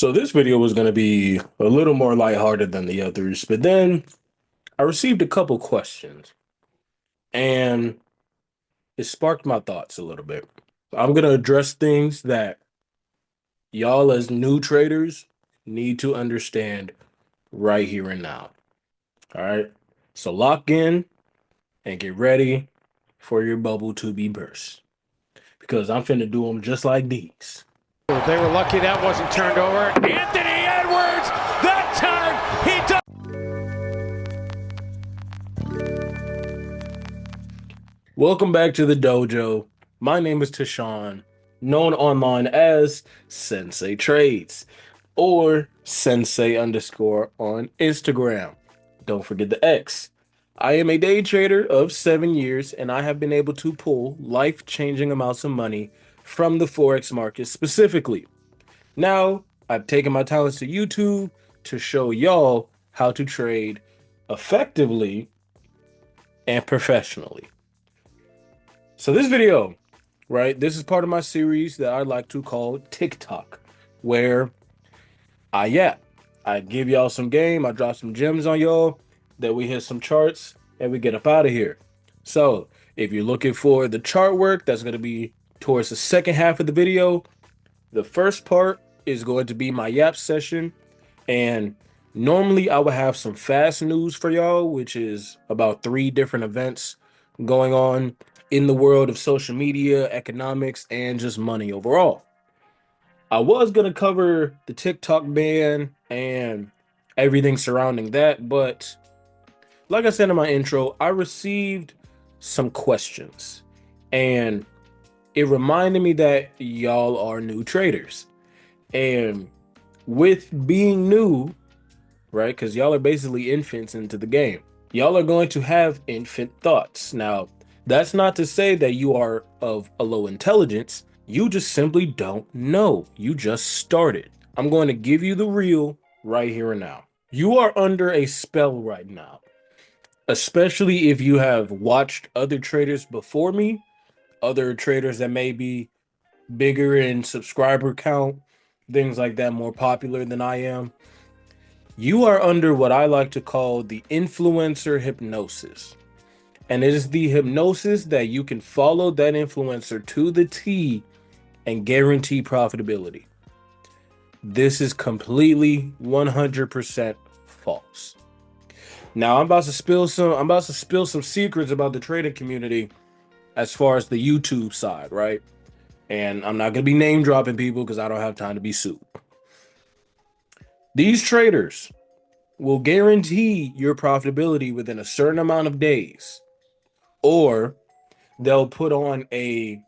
So this video was going to be a little more lighthearted than the others, but then I received a couple questions and it sparked my thoughts a little bit. I'm going to address things that y'all as new traders need to understand right here and now. All right. So lock in and get ready for your bubble to be burst because I'm finna do them just like these. They were lucky that wasn't turned over. Anthony Edwards, that time he does. Welcome back to the dojo. My name is Tashawn, known online as Sensei Trades or Sensei underscore on Instagram. Don't forget the X. I am a day trader of 7 years and I have been able to pull life-changing amounts of money from the Forex market specifically. Now, I've taken my talents to YouTube to show y'all how to trade effectively and professionally. So this video, right, this is part of my series that I like to call TikTok, where I give y'all some game, I drop some gems on y'all, that we hit some charts, and we get up out of here. So if you're looking for the chart work, that's going to be towards the second half of the video. The first part is going to be my Yap session, and normally I would have some fast news for y'all, which is about 3 different events going on in the world of social media, economics, and just money overall. I was going to cover the TikTok ban and everything surrounding that, but like I said in my intro, I received some questions and it reminded me that y'all are new traders. And with being new, right, because y'all are basically infants into the game, y'all are going to have infant thoughts. Now, that's not to say that you are of a low intelligence. You just simply don't know. You just started. I'm going to give you the real right here and now. You are under a spell right now, especially if you have watched other traders before me, other traders that may be bigger in subscriber count, things like that, more popular than I am. You are under what I like to call the influencer hypnosis. And it is the hypnosis that you can follow that influencer to the T and guarantee profitability. This is completely 100% false. Now I'm about to spill some secrets about the trading community as far as the YouTube side, right? And I'm not going to be name dropping people because I don't have time to be sued. These traders will guarantee your profitability within a certain amount of days, or they'll put on a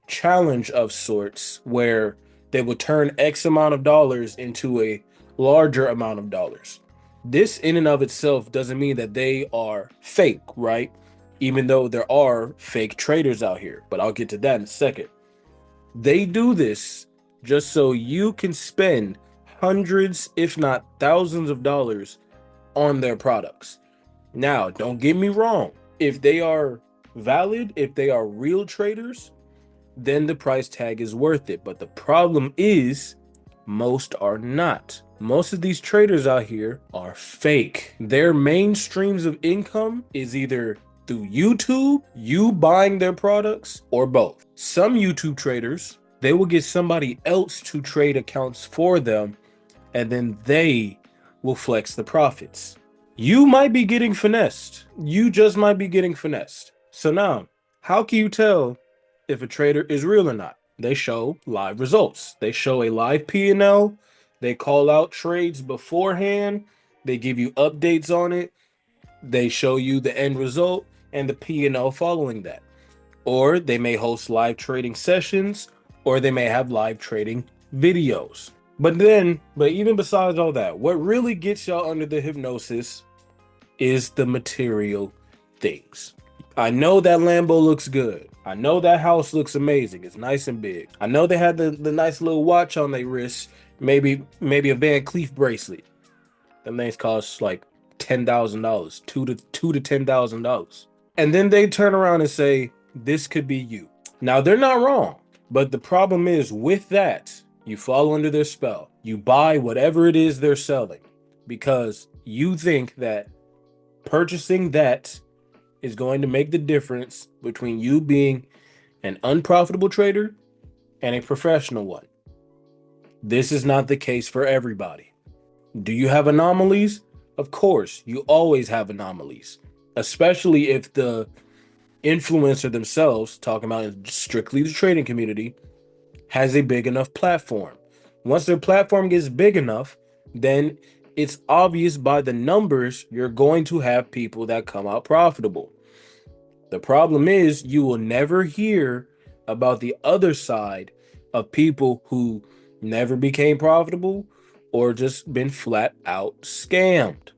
challenge of sorts where they will turn X amount of dollars into a larger amount of dollars. This in and of itself doesn't mean that they are fake, right? Even though there are fake traders out here, but I'll get to that in a second. They do this just so you can spend hundreds, if not thousands of dollars on their products. Now, don't get me wrong. If they are valid, if they are real traders, then the price tag is worth it. But the problem is most are not. Most of these traders out here are fake. Their main streams of income is either through YouTube, you buying their products, or both. Some YouTube traders, they will get somebody else to trade accounts for them, and then they will flex the profits. You might be getting finessed. You just might be getting finessed. So now, how can you tell if a trader is real or not? They show live results. They show a live P&L. They call out trades beforehand. They give you updates on it. They show you the end result and the P&L following that. Or they may host live trading sessions, or they may have live trading videos. But even besides all that, what really gets y'all under the hypnosis is the material things. I know that Lambo looks good. I know that house looks amazing. It's nice and big. I know they had the nice little watch on their wrist, maybe a Van Cleef bracelet. Them things cost like $10,000, two to $10,000. And then they turn around and say, this could be you. Now they're not wrong, but the problem is with that, You fall under their spell. You buy whatever it is they're selling because you think that purchasing that is going to make the difference between you being an unprofitable trader and a professional one. This is not the case for everybody. Do you have anomalies? Of course, you always have anomalies, especially if the influencer themselves, talking about strictly the trading community, has a big enough platform. Once their platform gets big enough, then it's obvious by the numbers you're going to have people that come out profitable. The problem is you will never hear about the other side of people who never became profitable or just been flat out scammed.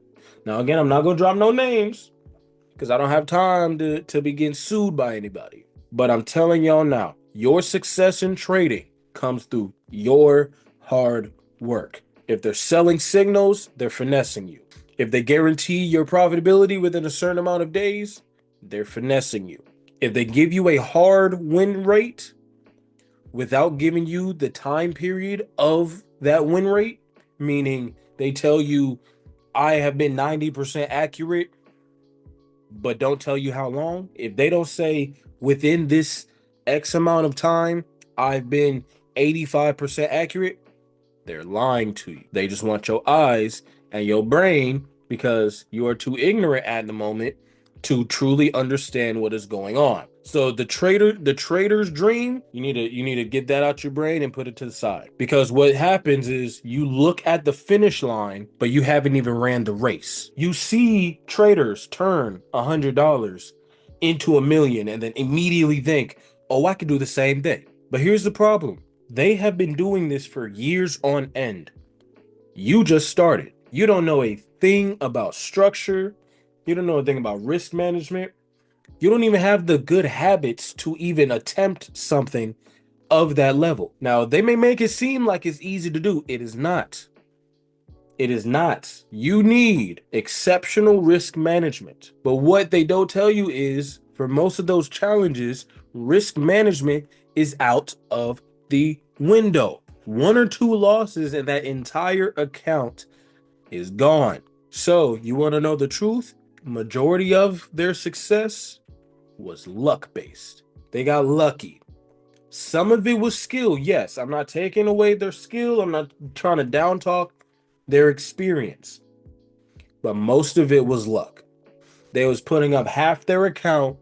Now, again, I'm not going to drop no names because I don't have time to be getting sued by anybody. But I'm telling y'all now, your success in trading comes through your hard work. If they're selling signals, they're finessing you. If they guarantee your profitability within a certain amount of days, they're finessing you. If they give you a hard win rate without giving you the time period of that win rate, meaning they tell you, I have been 90% accurate, but don't tell you how long. If they don't say within this X amount of time, I've been 85% accurate, they're lying to you. They just want your eyes and your brain because you are too ignorant at the moment to truly understand what is going on. So the trader's dream, you need to get that out your brain and put it to the side. Because what happens is you look at the finish line, but you haven't even ran the race. You see traders turn $100 into $1 million and then immediately think, oh, I could do the same thing. But here's the problem. They have been doing this for years on end. You just started. You don't know a thing about structure. You don't know a thing about risk management. You don't even have the good habits to even attempt something of that level. Now, they may make it seem like it's easy to do. It is not. It is not. You need exceptional risk management. But what they don't tell you is for most of those challenges, risk management is out of the window. 1 or 2 losses and that entire account is gone. So, you want to know the truth? Majority of their success was luck based. They got lucky. Some of it was skill. Yes, I'm not taking away their skill. I'm not trying to down talk their experience. But most of it was luck. They was putting up half their account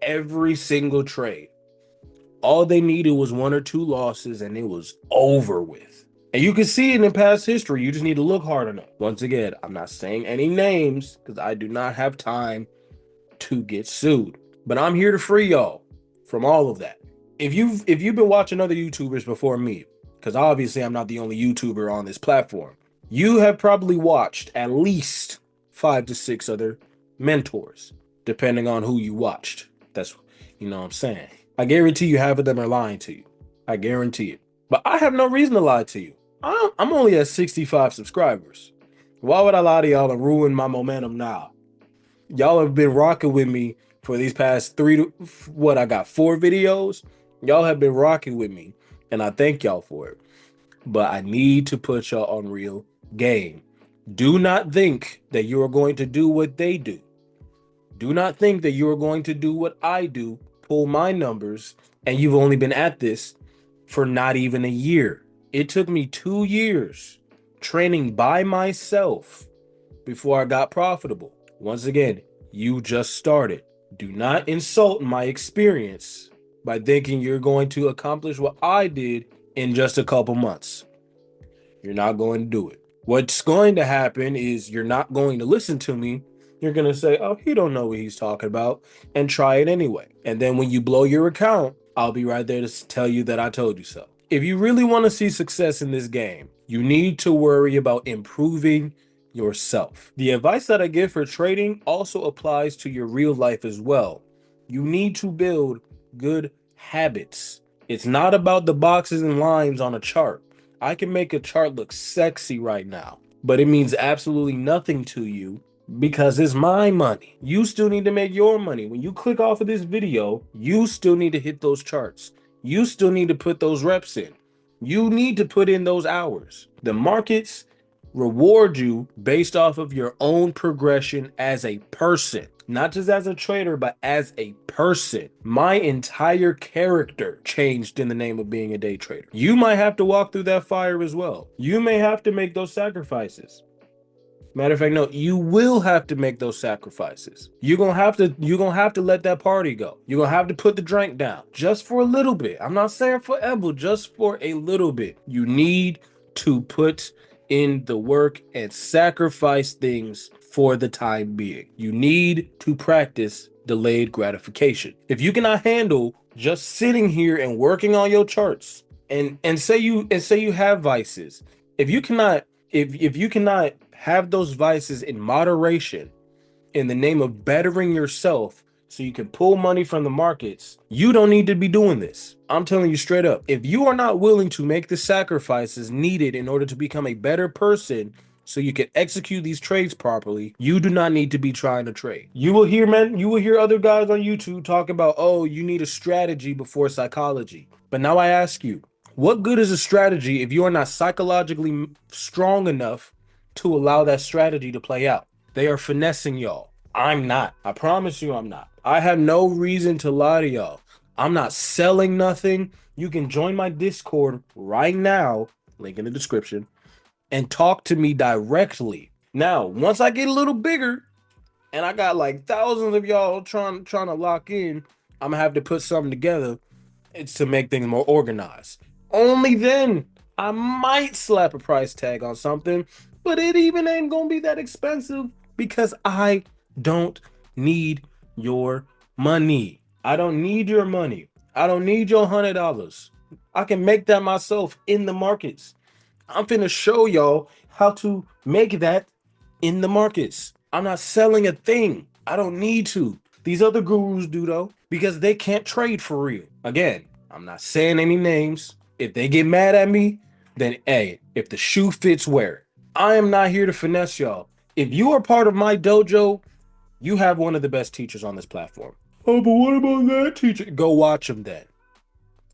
every single trade. All they needed was 1 or 2 losses and it was over with. And you can see it in past history. You just need to look hard enough. Once again, I'm not saying any names because I do not have time to get sued. But I'm here to free y'all from all of that. If you've been watching other YouTubers before me, because obviously I'm not the only YouTuber on this platform, you have probably watched at least 5 to 6 other mentors, depending on who you watched. That's, you know what I'm saying. I guarantee you half of them are lying to you. I guarantee it. But I have no reason to lie to you. I'm only at 65 subscribers. Why would I lie to y'all and ruin my momentum now? Y'all have been rocking with me for these past 4 videos. Y'all have been rocking with me, and I thank y'all for it. But I need to put y'all on real game. Do not think that you are going to do what they do. Do not think that you are going to do what I do, pull my numbers, and you've only been at this for not even a year. It took me 2 years training by myself before I got profitable. Once again, you just started. Do not insult my experience by thinking you're going to accomplish what I did in just a couple months. You're not going to do it. What's going to happen is you're not going to listen to me. You're going to say, oh, he don't know what he's talking about, and try it anyway. And then when you blow your account, I'll be right there to tell you that I told you so. If you really want to see success in this game, you need to worry about improving yourself. The advice that I give for trading also applies to your real life as well. You need to build good habits. It's not about the boxes and lines on a chart. I can make a chart look sexy right now, but it means absolutely nothing to you because it's my money. You still need to make your money. When you click off of this video, you still need to hit those charts. You still need to put those reps in. You need to put in those hours. The markets reward you based off of your own progression as a person, not just as a trader, but as a person. My entire character changed in the name of being a day trader. You might have to walk through that fire as well. You may have to make those sacrifices. Matter of fact, no, you will have to make those sacrifices. You're gonna have to let that party go. You're gonna have to put the drink down just for a little bit. I'm not saying forever, just for a little bit. You need to put in the work and sacrifice things for the time being. You need to practice delayed gratification. If you cannot handle just sitting here and working on your charts and say you have vices, if you cannot if you cannot have those vices in moderation in the name of bettering yourself so you can pull money from the markets, you don't need to be doing this. I'm telling you straight up. If you are not willing to make the sacrifices needed in order to become a better person so you can execute these trades properly, you do not need to be trying to trade. You will hear other guys on YouTube talk about, oh, you need a strategy before psychology. But now I ask you, what good is a strategy if you are not psychologically strong enough to allow that strategy to play out? They are finessing y'all. I'm not. I promise you I'm not. I have no reason to lie to y'all. I'm not selling nothing. You can join my Discord right now, link in the description, and talk to me directly. Now, once I get a little bigger and I got like thousands of y'all trying to lock in, I'm gonna have to put something together. It's to make things more organized. Only then I might slap a price tag on something, but it even ain't gonna be that expensive because I don't need your money. I don't need your money. I don't need your $100. I can make that myself in the markets. I'm finna show y'all how to make that in the markets. I'm not selling a thing. I don't need to. These other gurus do though, because they can't trade for real. Again, I'm not saying any names. If they get mad at me, then hey, if the shoe fits, wear it. I am not here to finesse y'all. If you are part of my dojo, you have one of the best teachers on this platform. Oh, but what about that teacher? Go watch him then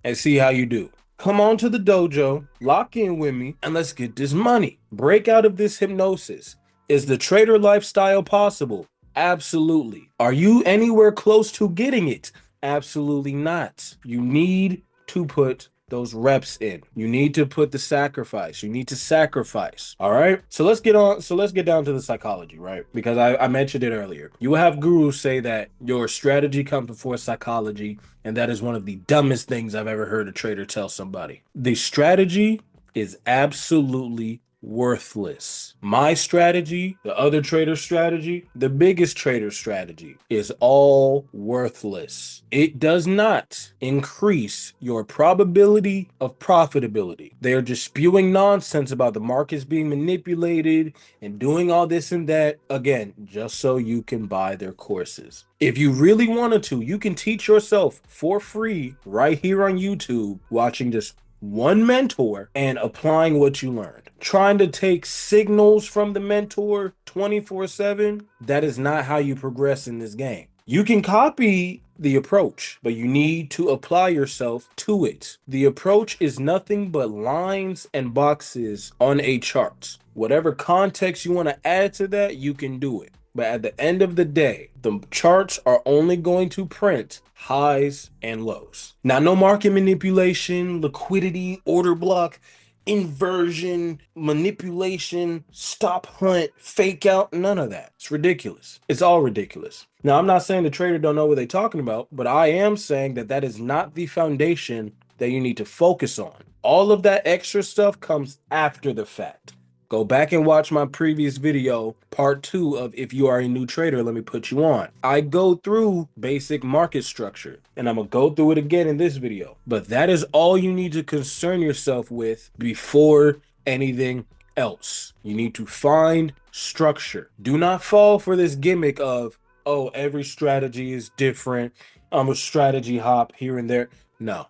and see how you do. Come on to the dojo, lock in with me, and let's get this money. Break out of this hypnosis. Is the trader lifestyle possible? Absolutely. Are you anywhere close to getting it? Absolutely not. You need to put those reps in. You need to put the sacrifice. You need to sacrifice. All right. So let's get on. So let's get down to the psychology, right? Because I mentioned it earlier. You will have gurus say that your strategy comes before psychology, and that is one of the dumbest things I've ever heard a trader tell somebody. The strategy is absolutely worthless. My strategy, the other trader's strategy, the biggest trader's strategy is all worthless. It does not increase your probability of profitability. They are just spewing nonsense about the markets being manipulated and doing all this and that, again, just so you can buy their courses. If you really wanted to, you can teach yourself for free right here on YouTube, watching just one mentor and applying what you learned. Trying to take signals from the mentor 24/7, that is not how you progress in this game. You can copy the approach, but you need to apply yourself to it. The approach is nothing but lines and boxes on a chart. Whatever context you want to add to that, you can do it. But at the end of the day, the charts are only going to print highs and lows. Now, no market manipulation, liquidity, order block, inversion, manipulation, stop hunt, fake out, none of that. It's ridiculous. It's all ridiculous. Now, I'm not saying the trader don't know what they're talking about, but I am saying that that is not the foundation that you need to focus on. All of that extra stuff comes after the fact. Go back and watch my previous video, part 2 of If You Are a New Trader, Let Me Put You On. I go through basic market structure, and I'm going to go through it again in this video. But that is all you need to concern yourself with before anything else. You need to find structure. Do not fall for this gimmick of, oh, every strategy is different. I'm a strategy hop here and there. No.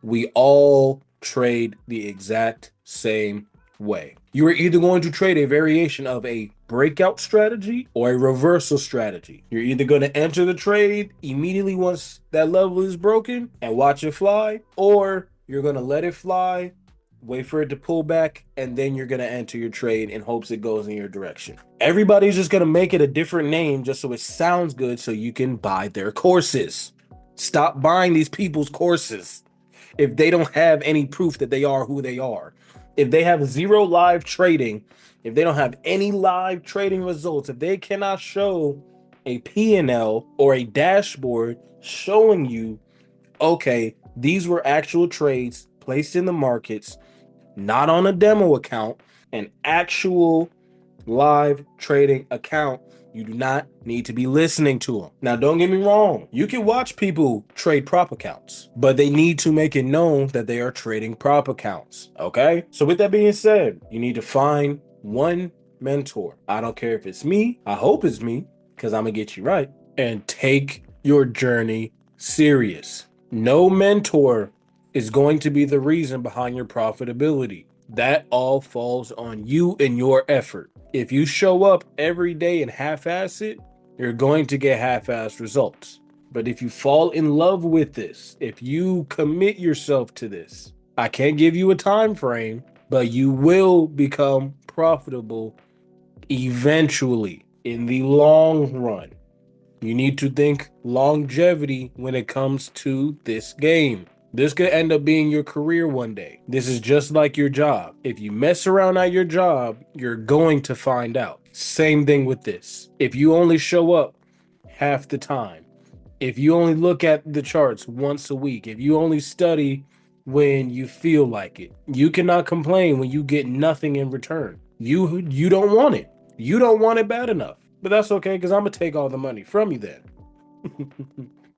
We all trade the exact same way. You are either going to trade a variation of a breakout strategy or a reversal strategy. You're either going to enter the trade immediately once that level is broken and watch it fly, or you're going to let it fly wait for it to pull back, and then you're going to enter your trade in hopes it goes in your direction. Everybody's just going to make it a different name just so it sounds good so you can buy their courses. Stop buying these people's courses if they don't have any proof that they are who they are. If they have zero live trading, if they don't have any live trading results, if they cannot show a P&L or a dashboard showing you, okay, these were actual trades placed in the markets, not on a demo account, an actual live trading account, you do not need to be listening to them. Now, don't get me wrong. You can watch people trade prop accounts, but they need to make it known that they are trading prop accounts. Okay? So, with that being said, you need to find one mentor. I don't care if it's me. I hope it's me because I'm going to get you right. And take your journey serious. No mentor is going to be the reason behind your profitability. That all falls on you and your effort. If you show up every day and half-ass it, you're going to get half-ass results. But if you fall in love with this, if you commit yourself to this, I can't give you a time frame, but you will become profitable eventually in the long run. You need to think longevity when it comes to this game. This could end up being your career one day. This is just like your job. If you mess around at your job, you're going to find out. Same thing with this. If you only show up half the time, if you only look at the charts once a week, if you only study when you feel like it, you cannot complain when you get nothing in return. You don't want it. You don't want it bad enough. But that's okay because I'm gonna take all the money from you then.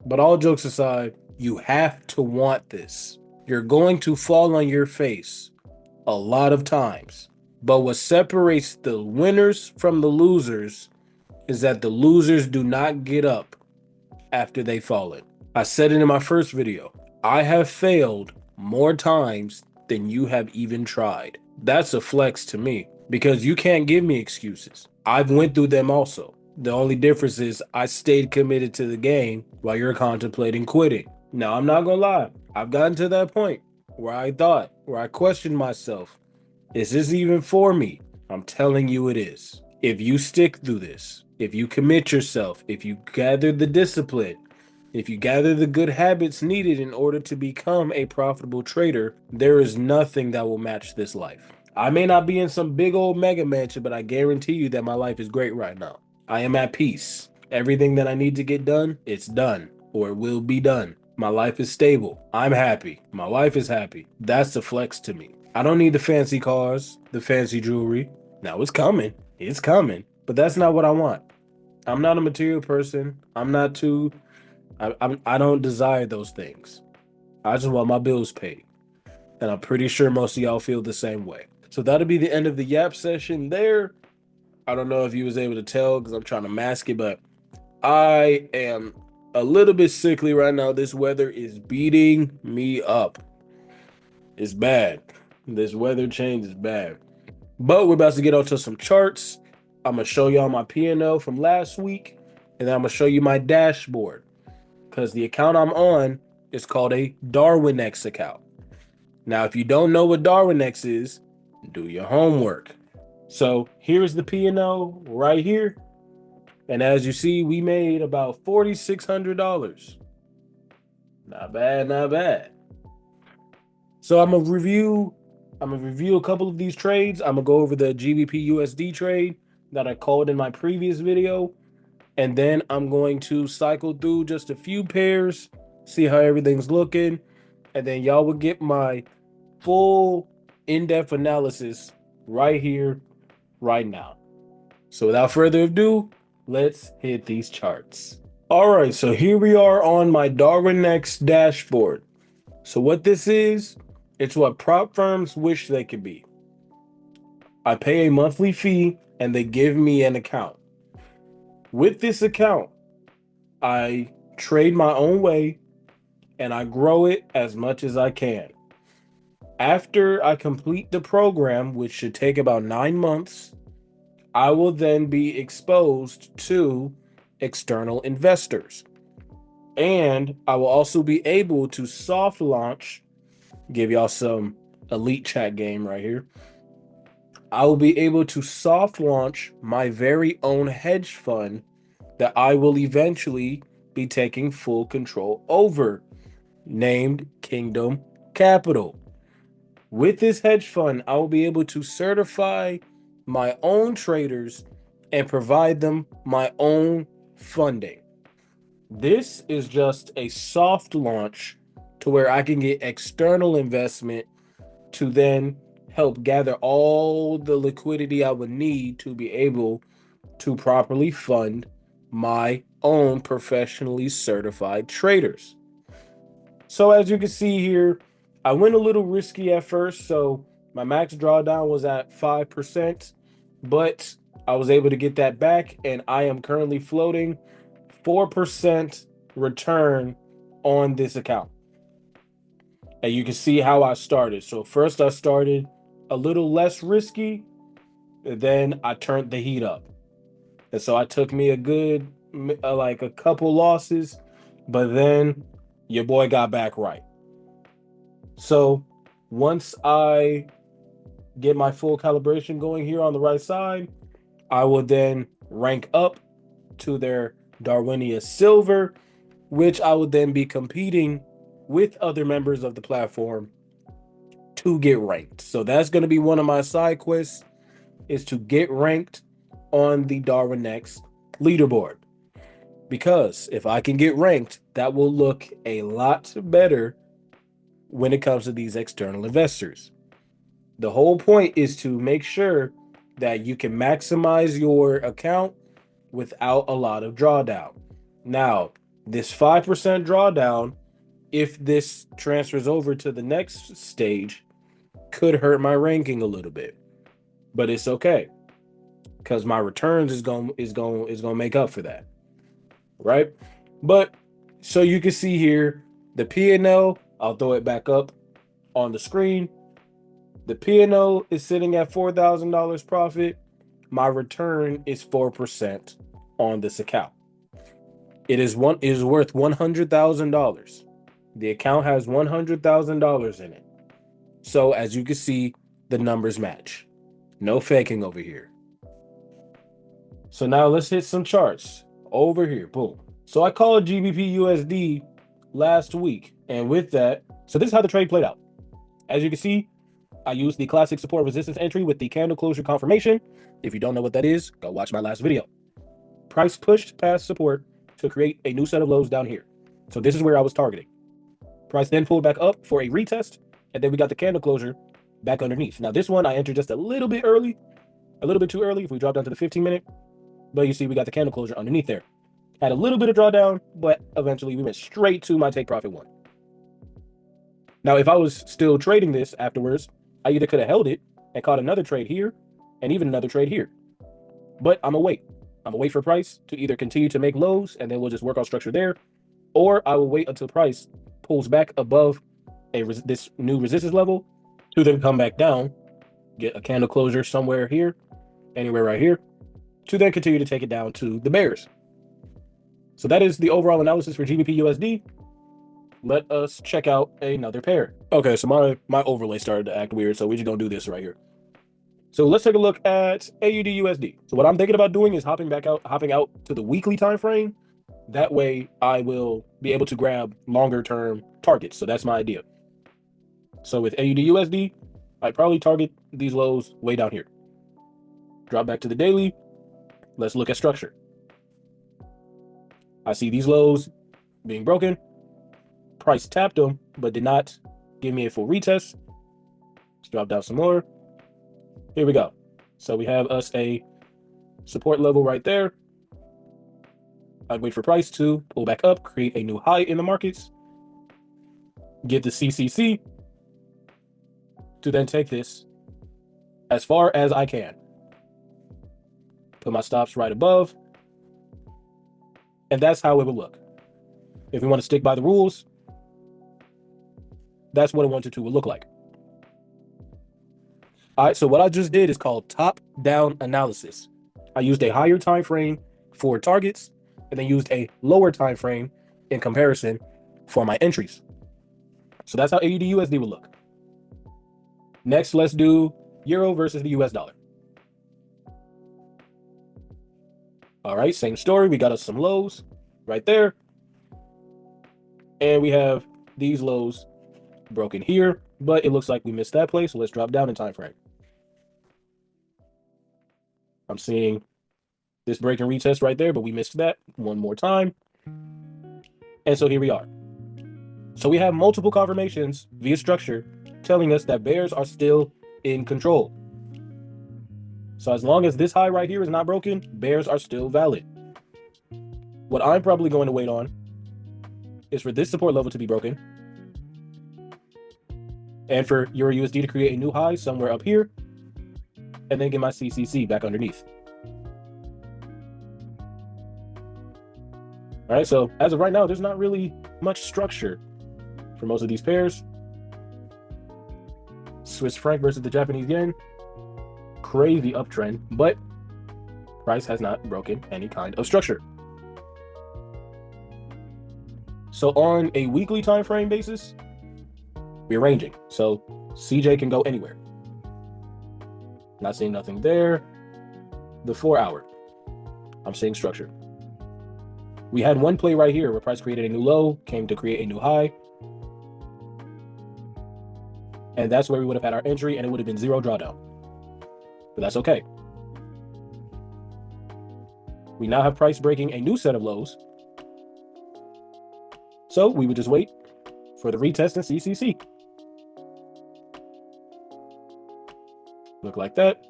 But all jokes aside, you have to want this. You're going to fall on your face a lot of times. But what separates the winners from the losers is that the losers do not get up after they've fallen. I said it in my first video. I have failed more times than you have even tried. That's a flex to me because you can't give me excuses. I've went through them also. The only difference is I stayed committed to the game while you're contemplating quitting. Now, I'm not gonna lie. I've gotten to that point where I questioned myself, is this even for me? I'm telling you it is. If you stick through this, if you commit yourself, if you gather the discipline, if you gather the good habits needed in order to become a profitable trader, there is nothing that will match this life. I may not be in some big old mega mansion, but I guarantee you that my life is great right now. I am at peace. Everything that I need to get done, it's done, or it will be done. My life is stable. I'm happy. My wife is happy. That's the flex to me. I don't need the fancy cars, the fancy jewelry. Now it's coming. It's coming. But that's not what I want. I'm not a material person. I'm not too I don't desire those things. I just want my bills paid. And I'm pretty sure most of y'all feel the same way. So that'll be the end of the yap session there. I don't know if you was able to tell because I'm trying to mask it, but I am a little bit sickly right now. This weather is beating me up. It's bad. This weather change is bad. But we're about to get onto some charts. I'm gonna show y'all my P&L from last week, and then I'm gonna show you my dashboard because the account I'm on is called a DarwinX account. Now, if you don't know what DarwinX is, do your homework. So here's the P&L right here. And as you see, we made about $4,600. Not bad, not bad. So I'm gonna review a couple of these trades. I'm gonna go over the GBP USD trade that I called in my previous video. And then I'm going to cycle through just a few pairs, see how everything's looking. And then y'all will get my full in-depth analysis right here, right now. So without further ado, let's hit these charts. All right, so here we are on my DarwinX dashboard. So what this is, it's what prop firms wish they could be. I pay a monthly fee and they give me an account. With this account, I trade my own way and I grow it as much as I can. After I complete the program, which should take about 9 months, I will then be exposed to external investors. And I will also be able to soft launch, give y'all some elite chat game right here, I will be able to soft launch my very own hedge fund that I will eventually be taking full control over, named Kingdom Capital. With this hedge fund, I will be able to certify my own traders and provide them my own funding. This is just a soft launch to where I can get external investment to then help gather all the liquidity I would need to be able to properly fund my own professionally certified traders. So as you can see here, I went a little risky at first. So my max drawdown was at 5%, but I was able to get that back, and I am currently floating 4% return on this account. And you can see how I started. So first I started a little less risky, and then I turned the heat up. And so I took me a good like a couple losses, but then your boy got back right. So once I get my full calibration going here on the right side, I will then rank up to their Darwinia Silver, which I would then be competing with other members of the platform to get ranked. So that's going to be one of my side quests, is to get ranked on the Darwin Next leaderboard. Because if I can get ranked, that will look a lot better when it comes to these external investors. The whole point is to make sure that you can maximize your account without a lot of drawdown. Now, this 5% drawdown, if this transfers over to the next stage, could hurt my ranking a little bit. But it's okay, because my returns is going to make up for that. Right? But so you can see here the P&L, I'll throw it back up on the screen. The P&L is sitting at $4,000 profit. My return is 4% on this account. It is worth $100,000. The account has $100,000 in it. So as you can see, the numbers match. No faking over here. So now let's hit some charts over here. Boom. So I called GBP USD last week, and with that, so this is how the trade played out. As you can see, I used the classic support resistance entry with the candle closure confirmation. If you don't know what that is, go watch my last video. Price pushed past support to create a new set of lows down here. So this is where I was targeting. Price then pulled back up for a retest, and then we got the candle closure back underneath. Now this one I entered just a little bit early, a little bit too early if we drop down to the 15-minute. But you see we got the candle closure underneath there. Had a little bit of drawdown, but eventually we went straight to my take profit one. Now, if I was still trading this afterwards, I either could have held it and caught another trade here and even another trade here. But I'm going to wait. I'm going to wait for price to either continue to make lows, and then we'll just work on structure there, or I will wait until price pulls back above this new resistance level to then come back down, get a candle closure somewhere here, anywhere right here, to then continue to take it down to the bears. So that is the overall analysis for GBP USD. Let us check out another pair. Okay, so my overlay started to act weird, so we're just gonna do this right here. So let's take a look at AUD USD. So what I'm thinking about doing is hopping out to the weekly time frame. That way I will be able to grab longer term targets. So that's my idea. So with AUD USD, I probably target these lows way down here. Drop back to the daily. Let's look at structure. I see these lows being broken. Price tapped them, but did not give me a full retest. Let's drop down some more. Here we go. So we have us a support level right there. I'd wait for price to pull back up, create a new high in the markets, get the CCC to then take this as far as I can. Put my stops right above. And that's how it would look. If we want to stick by the rules, that's what a 1 to 2 would look like. All right, so what I just did is called top-down analysis. I used a higher time frame for targets and then used a lower time frame in comparison for my entries. So that's how AUD USD would look. Next, let's do euro versus the US dollar. All right, same story. We got us some lows right there. And we have these lows broken here, but it looks like we missed that place. So let's drop down in time frame. I'm seeing this break and retest right there, but we missed that one more time. And so here we are. So we have multiple confirmations via structure telling us that bears are still in control. So as long as this high right here is not broken, bears are still valid. What I'm probably going to wait on is for this support level to be broken and for Euro USD to create a new high somewhere up here and then get my CCC back underneath. All right, so as of right now, there's not really much structure for most of these pairs. Swiss franc versus the Japanese yen, crazy uptrend, but price has not broken any kind of structure. So on a weekly time frame basis, we're ranging. So CJ can go anywhere. Not seeing nothing there. The 4 hour, I'm seeing structure. We had one play right here where price created a new low, came to create a new high. And that's where we would have had our entry, and it would have been zero drawdown. But that's okay. We now have price breaking a new set of lows. So we would just wait for the retest and CCC. Look like that.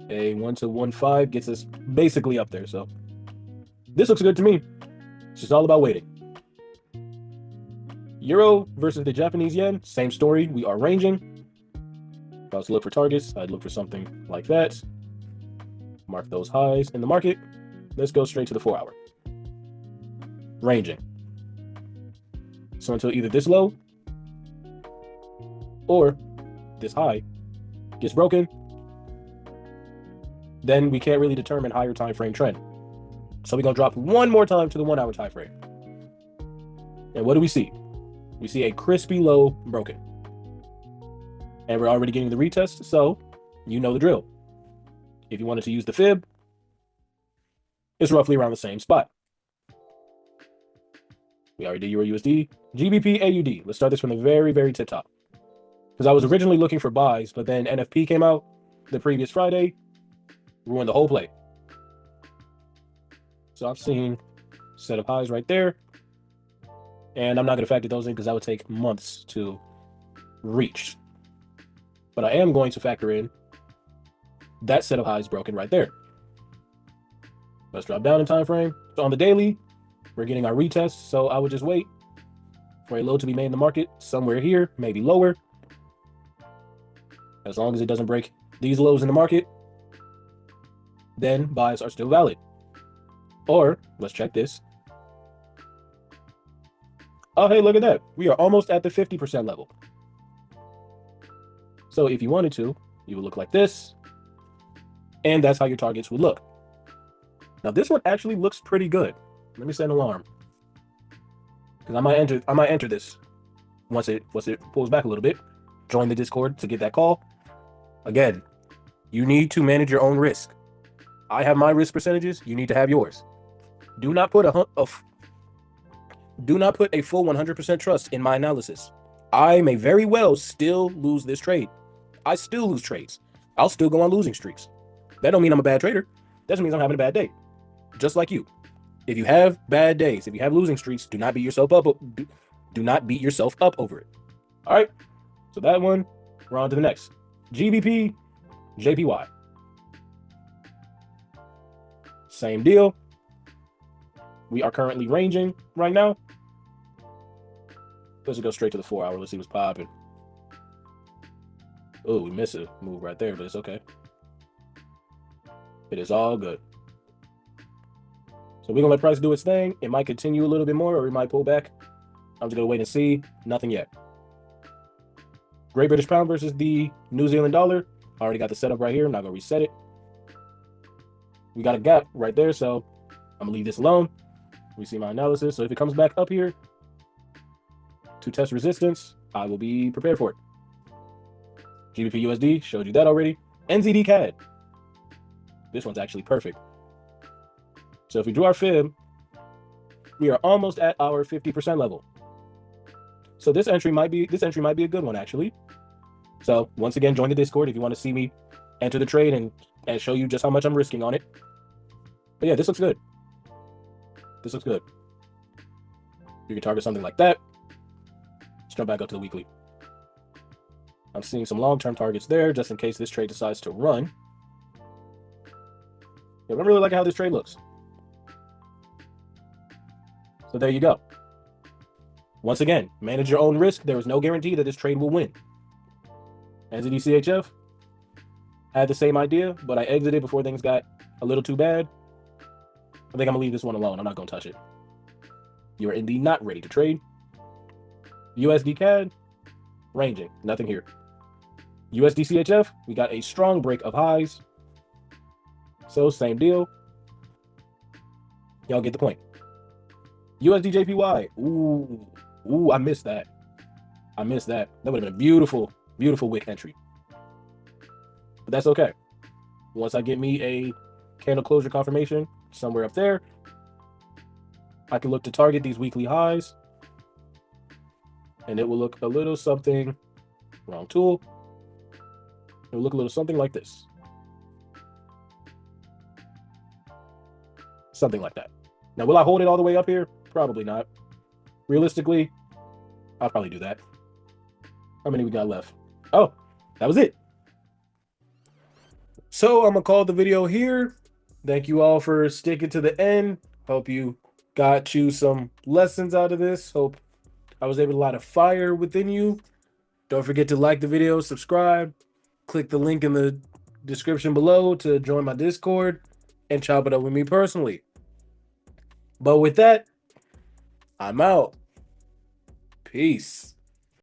A 1 to 1.5 gets us basically up there. So this looks good to me. It's just all about waiting. Euro versus the Japanese yen, same story. We are ranging. If I was to look for targets, I'd look for something like that. Mark those highs in the market. Let's go straight to the 4 hour. Ranging. So until either this low or this high gets broken, then we can't really determine higher time frame trend. So we're gonna drop one more time to the 1 hour time frame. And what do we see? We see a crispy low broken. And we're already getting the retest, so you know the drill. If you wanted to use the fib, it's roughly around the same spot. We already did Euro USD, GBP, AUD. Let's start this from the very, very tip top. Because I was originally looking for buys, but then NFP came out the previous Friday, ruined the whole play. So I'm seeing a set of highs right there. And I'm not going to factor those in because that would take months to reach. But I am going to factor in that set of highs broken right there. Let's drop down in time frame. So on the daily, we're getting our retest. So I would just wait for a low to be made in the market somewhere here, maybe lower. As long as it doesn't break these lows in the market, then buys are still valid. Or let's check this. Oh, hey, look at that. We are almost at the 50% level. So if you wanted to, you would look like this. And that's how your targets would look. Now this one actually looks pretty good. Let me set an alarm. Because I might enter this once it pulls back a little bit. Join the Discord to get that call. Again, you need to manage your own risk. I have my risk percentages, you need to have yours. Do not put a full 100% trust in my analysis. I may very well still lose this trade. I still lose trades. I'll still go on losing streaks. That don't mean I'm a bad trader. That just means I'm having a bad day. Just like you. If you have bad days, if you have losing streaks, do not beat yourself up. Do not beat yourself up over it. All right. So that one, we're on to the next. GBP, JPY. Same deal. We are currently ranging right now. Let's go straight to the 4 hour. Let's see what's popping. Oh, we missed a move right there, but it's okay. It is all good. So we're going to let price do its thing. It might continue a little bit more or it might pull back. I'm just going to wait and see. Nothing yet. Great British Pound versus the New Zealand dollar. I already got the setup right here. I'm not going to reset it. We got a gap right there, so I'm going to leave this alone. We see my analysis. So if it comes back up here to test resistance, I will be prepared for it. GBP USD, showed you that already. NZD CAD. This one's actually perfect. So if we do our fib, we are almost at our 50% level. So this entry might be a good one actually. So once again, join the Discord if you want to see me enter the trade and show you just how much I'm risking on it. But yeah, this looks good. This looks good. You can target something like that. Let's jump back up to the weekly. I'm seeing some long-term targets there just in case this trade decides to run. Yeah, I really like how this trade looks. So there you go. Once again, manage your own risk. There is no guarantee that this trade will win. NZD-CHF, had the same idea, but I exited before things got a little too bad. I think I'm going to leave this one alone. I'm not going to touch it. You are indeed not ready to trade. USD CAD, ranging. Nothing here. USD CHF, we got a strong break of highs. So same deal. Y'all get the point. USD JPY. Ooh, I missed that. I missed that. That would have been a beautiful, beautiful wick entry. But that's okay. Once I get me a candle closure confirmation somewhere up there, I can look to target these weekly highs. And it will look a little something, wrong tool. It will look a little something like this. Something like that. Now, will I hold it all the way up here? Probably not. Realistically, I'll probably do that. How many we got left? Oh, that was it. So I'm going to call the video here. Thank you all for sticking to the end. Hope you got you some lessons out of this. Hope I was able to light a fire within you. Don't forget to like the video, subscribe, click the link in the description below to join my Discord and chop it up with me personally. But with that, I'm out. Peace.